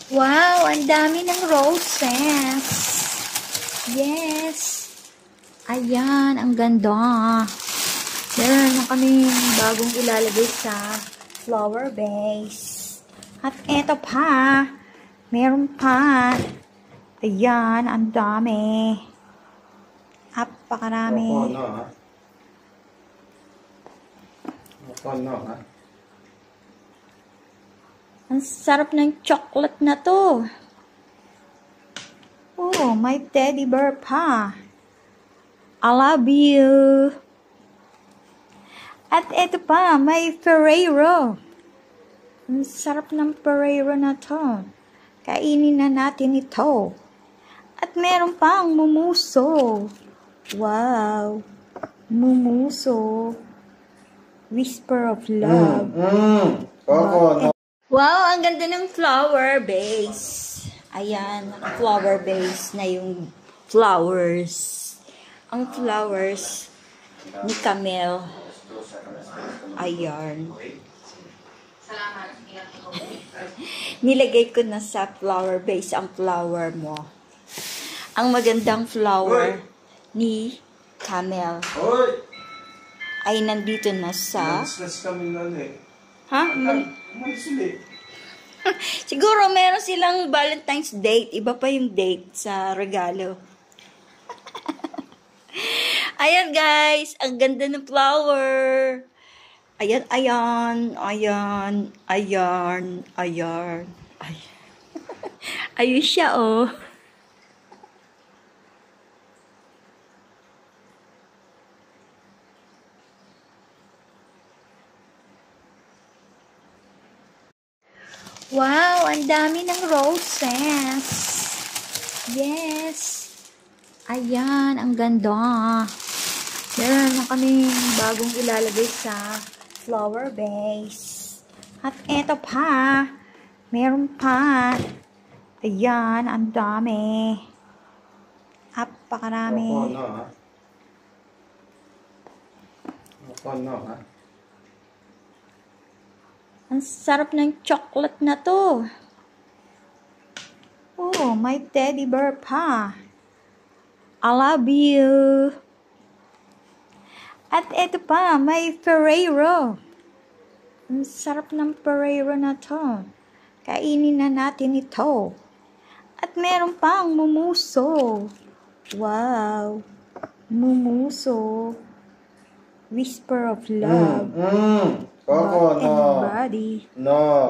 Wow, ang dami ng roses. Yes. Ayan, ang ganda. Meron na kami bagong ilalagay sa flower vase. At eto pa. Meron pa. Ayan, ang dami. Napakarami. Ang sarap ng chocolate na to. Oh, may teddy bear pa. I love you. At eto pa, may Ferrero. Ang sarap ng Ferrero na to. Kainin na natin ito. At meron pang mumuso. Wow. Mumuso. Whisper of love. Wow, ang ganda ng flower vase. Ayan, flower vase na yung flowers. Ang flowers ni Camille. Ayan. Nilagay ko na sa flower vase ang flower mo. Ang magandang flower ni Camille ay nandito na sa... Ha? Siguro meron silang Valentine's date. Iba pa yung date sa regalo. Ayan guys, ang ganda ng flower. Ayan, ayan, ayan, ayan, ayan. Ayun siya oh. Wow, ang dami ng roses. Yes. Ayan, ang ganda. Meron na kami bagong ilalagay sa flower vase. At eto pa. Meron pa. Ayan, ang dami. Napakarami. Ang sarap ng chocolate na to. Oh, may teddy bear pa. I love you. At eto pa, may Ferrero. Ang sarap ng Ferrero na to. Kainin na natin ito. At meron pang mumuso. Wow. Mumuso. Whisper of love. Coco, no. Anybody. No.